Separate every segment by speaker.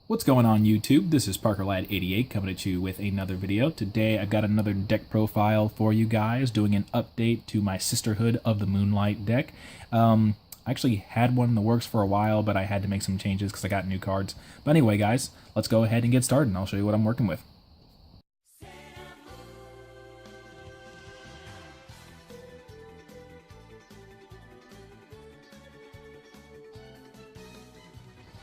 Speaker 1: What's going on YouTube? This is ParkerLad88 coming at you with another video. Today I've got another deck profile for you guys, doing an update to my Sisterhood of the Moonlight deck. I actually had one in the works for a while, but I had to make some changes because I got new cards. But anyway guys, let's go ahead and get started and I'll show you what I'm working with.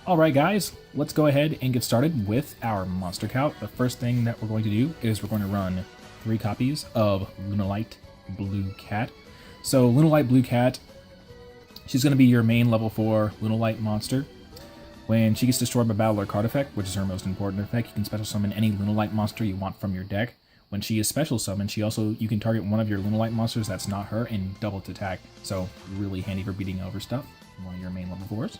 Speaker 1: Alright guys, let's go ahead and get started with our monster count. The first thing that we're going to do is we're going to run 3 copies of Lunalight Blue Cat. So Lunalight Blue Cat, she's going to be your main level 4 Lunalight monster. When she gets destroyed by battle or card effect, which is her most important effect, you can special summon any Lunalight monster you want from your deck. When she is special summoned, you can target one of your Lunalight monsters that's not her and double its attack. So really handy for beating over stuff, one of your main level 4s.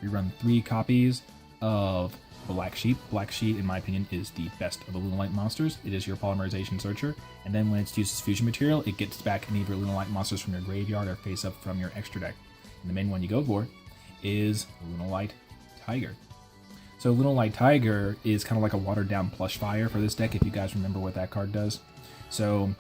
Speaker 1: We run 3 copies of Black Sheep. Black Sheep, in my opinion, is the best of the Lunalight monsters. It is your polymerization searcher, and then when it's used as fusion material, it gets back any of your Lunalight monsters from your graveyard or face up from your extra deck. And the main one you go for is Lunalight Tiger. So Lunalight Tiger is kind of like a watered down plush fire for this deck, if you guys remember what that card does. So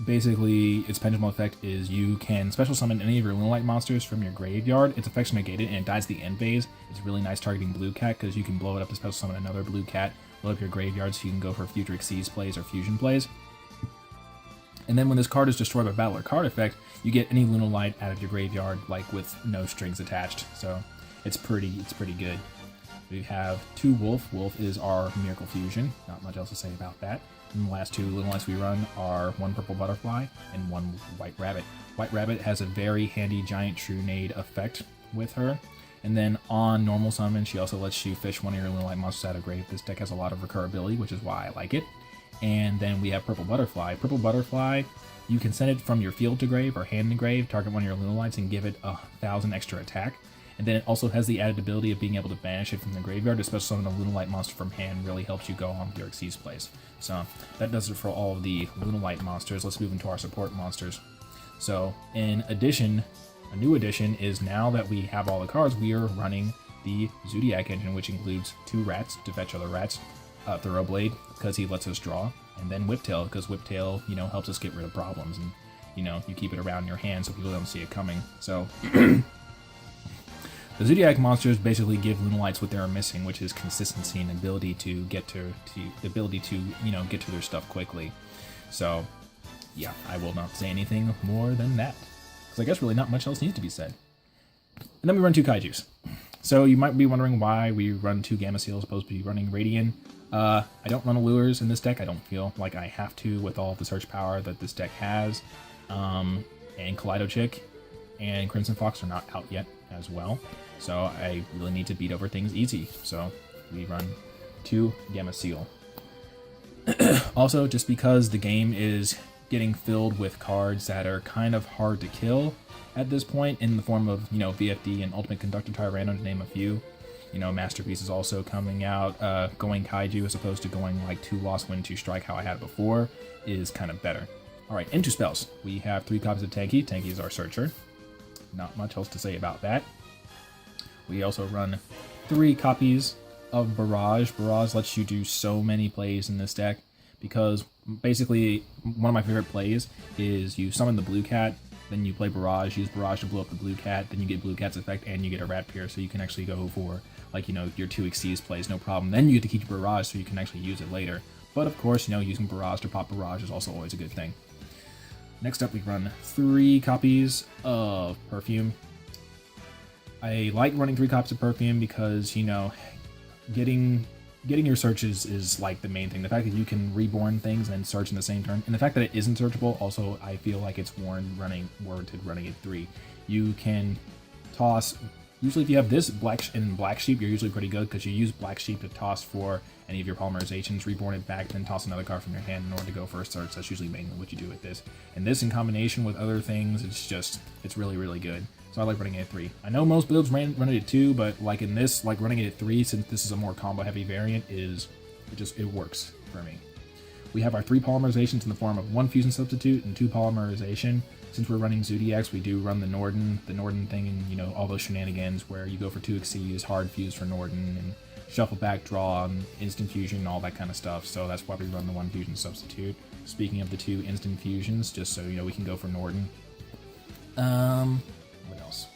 Speaker 1: basically, its pendulum effect is you can special summon any of your Lunalight monsters from your graveyard. Its effect's negated and it dies the end phase. It's really nice targeting Blue Cat because you can blow it up to special summon another Blue Cat, blow up your graveyard so you can go for future Xyz plays or fusion plays. And then when this card is destroyed by battle or card effect, you get any Lunalight out of your graveyard, like with no strings attached. So it's pretty good. We have 2 Wolf. Wolf is our Miracle Fusion. Not much else to say about that. And the last 2 Lunalights we run are 1 Purple Butterfly and 1 White Rabbit. White Rabbit has a very handy Giant True Nade effect with her. And then on normal summon, she also lets you fish one of your Lunalight monsters out of grave. This deck has a lot of recurability, which is why I like it. And then we have Purple Butterfly. Purple Butterfly, you can send it from your field to grave or hand to grave, target one of your Lunalights and give it 1,000 extra attack. And then it also has the added ability of being able to banish it from the graveyard, especially summon a Lunalight monster from hand really helps you go on with your Xyz plays. So that does it for all of the Lunalight monsters. Let's move into our support monsters. So in addition, a new addition is now that we have all the cards, we are running the Zodiac engine, which includes 2 rats to fetch other rats, Thoroughblade because he lets us draw, and then Whiptail because Whiptail, helps us get rid of problems, and you keep it around your hand so people don't see it coming. So the Zodiac monsters basically give Lunalights what they're missing, which is consistency and ability to get to get to their stuff quickly. So yeah, I will not say anything more than that, because I guess really not much else needs to be said. And then we run 2 Kaijus. So you might be wondering why we run 2 Gamma Seals opposed to running Radian. I don't run Allures in this deck. I don't feel like I have to with all of the search power that this deck has. And Kaleido Chick and Crimson Fox are not out yet as well. So I really need to beat over things easy. So we run 2 Gamma Seal. Also, just because the game is getting filled with cards that are kind of hard to kill at this point in the form of, VFD and Ultimate Conductor Tyranno, to name a few. Masterpiece is also coming out. Going Kaiju as opposed to going like 2 Lost Win 2 Strike how I had it before is kind of better. Alright, into spells. We have 3 copies of Tanky. Tanky is our searcher. Not much else to say about that. We also run 3 copies of Barrage. Barrage lets you do so many plays in this deck because basically one of my favorite plays is you summon the Blue Cat, then you play Barrage, use Barrage to blow up the Blue Cat, then you get Blue Cat's effect and you get a Rat Peer, so you can actually go for your 2 Xyz plays, no problem. Then you get to keep your Barrage so you can actually use it later. But of course, using Barrage to pop Barrage is also always a good thing. Next up, we run 3 copies of Perfume. I like running 3 copies of Perfume because, getting your searches is like the main thing. The fact that you can reborn things and search in the same turn, and the fact that it isn't searchable, also I feel like it's warranted running it 3. You can toss. Usually if you have this Black Sheep, you're usually pretty good because you use Black Sheep to toss for any of your polymerizations, reborn it back, then toss another card from your hand in order to go for a search. That's usually mainly what you do with this. And this in combination with other things, it's really, really good. So I like running it at 3. I know most builds run it at 2, but like in this, running it at 3, since this is a more combo heavy variant, it works for me. We have our 3 polymerizations in the form of 1 fusion substitute and 2 polymerization. Since we're running Zodiacs, we do run the Norden thing, and all those shenanigans where you go for 2 Xyz, hard fuse for Norden, and shuffle back, draw, instant fusion, all that kind of stuff. So that's why we run the 1 fusion substitute. Speaking of the 2 instant fusions, just so you know, we can go for Norton. What else?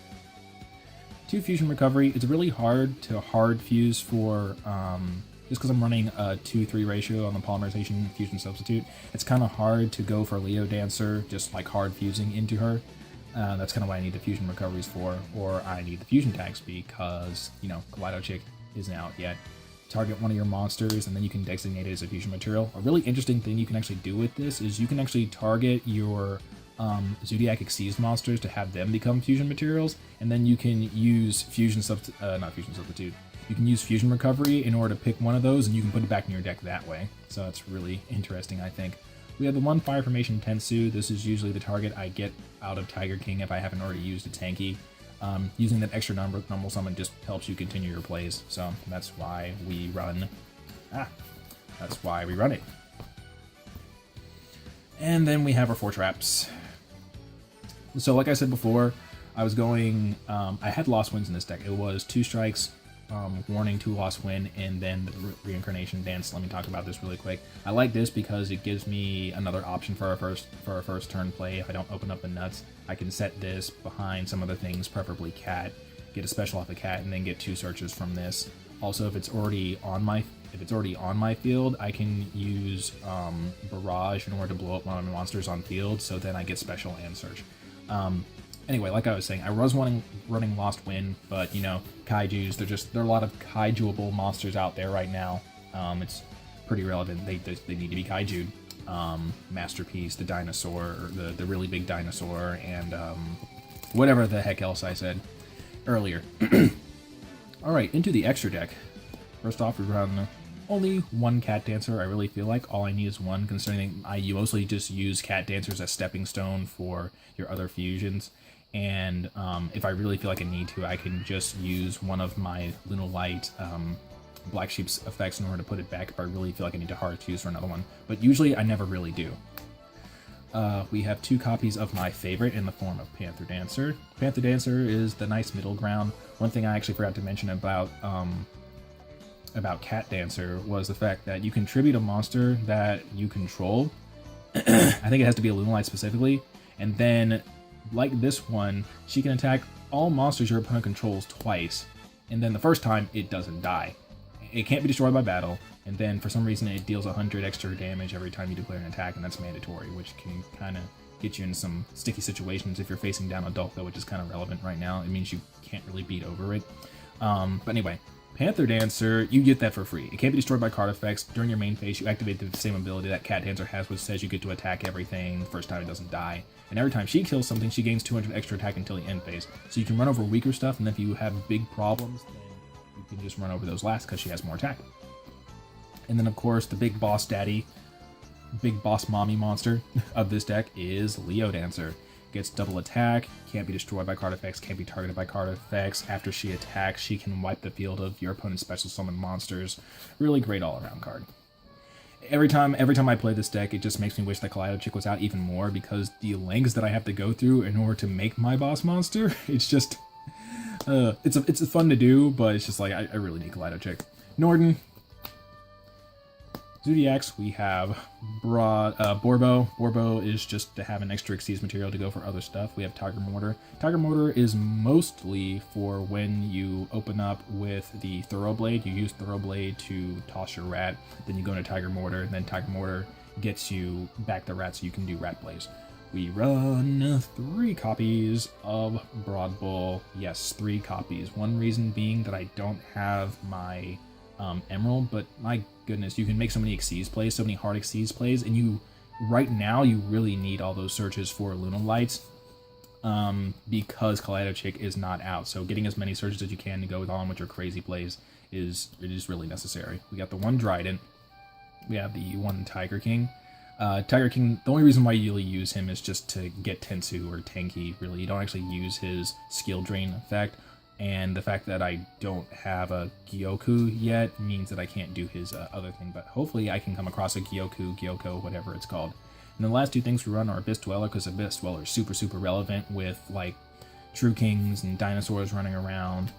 Speaker 1: 2 fusion recovery. It's really hard to hard fuse for, just because I'm running a 2-3 ratio on the polymerization fusion substitute. It's kind of hard to go for Leo Dancer, just like hard fusing into her. That's kind of what I need the fusion recoveries for, or I need the fusion tags because, you know, Kaleido Chick isn't out yet. Target one of your monsters, and then you can designate it as a fusion material. A really interesting thing you can actually do with this is you can actually target your Zodiac Exceeds monsters to have them become fusion materials, and then you can use not fusion substitute. You can use fusion recovery in order to pick one of those, and you can put it back in your deck that way. So that's really interesting, I think. We have the 1 Fire Formation Tensu. This is usually the target I get out of Tiger King if I haven't already used a tanky. Using that extra normal summon just helps you continue your plays, so that's why we run. That's why we run it. And then we have our 4 traps. So like I said before, I was going. I had lost wins in this deck. It was 2 strikes, warning, 2 lost win, and then the reincarnation dance. Let me talk about this really quick. I like this because it gives me another option for our first turn play. If I don't open up the nuts, I can set this behind some other things, preferably cat, get a special off a cat, and then get 2 searches from this. Also, if it's already on my field, I can use barrage in order to blow up one of my monsters on field, so then I get special and search. Anyway, like I was saying, I was running Lost Wind, but, you know, kaijus, there are a lot of kaijuable monsters out there right now. It's pretty relevant. They need to be kaijued. Masterpiece, the dinosaur, or the really big dinosaur, and whatever the heck else I said earlier. Alright, into the extra deck. First off, we run only 1 Cat Dancer. I really feel like all I need is 1, considering you mostly just use Cat Dancers as stepping stone for your other fusions. And if I really feel like I need to, I can just use one of my Lunalight Black Sheep's effects in order to put it back if I really feel like I need to hard fuse for another one. But usually I never really do. We have 2 copies of my favorite in the form of Panther Dancer. Panther Dancer is the nice middle ground. One thing I actually forgot to mention about Cat Dancer was the fact that you can tribute a monster that you control. I think it has to be a Lunalight specifically, and then, like this one, she can attack all monsters your opponent controls twice, and then the first time, it doesn't die. It can't be destroyed by battle, and then for some reason it deals 100 extra damage every time you declare an attack, and that's mandatory, which can kind of get you in some sticky situations if you're facing down a Dolka, which is kind of relevant right now. It means you can't really beat over it. But anyway, Panther Dancer, you get that for free. It can't be destroyed by card effects. During your main phase, you activate the same ability that Cat Dancer has, which says you get to attack everything the first time it doesn't die. And every time she kills something, she gains 200 extra attack until the end phase. So you can run over weaker stuff, and if you have big problems, then you can just run over those last because she has more attack. And then, of course, the big boss daddy, big boss mommy monster of this deck is Leo Dancer. Gets double attack, can't be destroyed by card effects, can't be targeted by card effects. After she attacks, she can wipe the field of your opponent's special summon monsters. Really great all-around card. Every time I play this deck, it just makes me wish that Kaleido Chick was out even more, because the lengths that I have to go through in order to make my boss monster, it's just... it's fun to do, but it's just like, I really need Kaleido Chick. Norton. Zodiacs, we have Borbo. Borbo is just to have an extra Exceeds material to go for other stuff. We have Tiger Mortar. Tiger Mortar is mostly for when you open up with the Thoroughblade. You use Thoroughblade to toss your rat, then you go into Tiger Mortar, and then Tiger Mortar gets you back the rat so you can do rat plays. We run 3 copies of Broad Bull. Yes, 3 copies. One reason being that I don't have my Emerald, but my goodness, you can make so many Exceeds plays, so many hard Exceeds plays, and right now you really need all those searches for Lunalight, because Kaleido Chick is not out. So getting as many searches as you can to go on with your crazy plays is really necessary. We got the 1 Dryden, we have the 1 Tiger King. Tiger King, the only reason why you really use him is just to get Tensu or Tanky, really. You don't actually use his skill drain effect. And the fact that I don't have a Gyoku yet means that I can't do his other thing, but hopefully I can come across a Gyoko, whatever it's called. And the last 2 things we run are Abyss Dweller, because Abyss Dweller is super relevant with, like, True Kings and dinosaurs running around.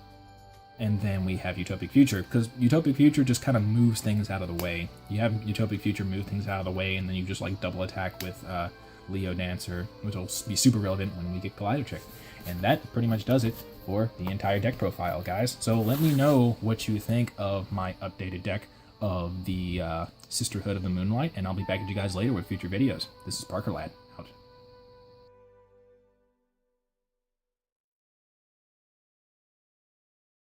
Speaker 1: And then we have Utopic Future, because Utopic Future just kind of moves things out of the way. You have Utopic Future move things out of the way, and then you just like double attack with Leo Dancer, which will be super relevant when we get Collider Trick. And that pretty much does it for the entire deck profile, guys. So let me know what you think of my updated deck of the Sisterhood of the Moonlight, and I'll be back at you guys later with future videos. This is Parker Lad, out.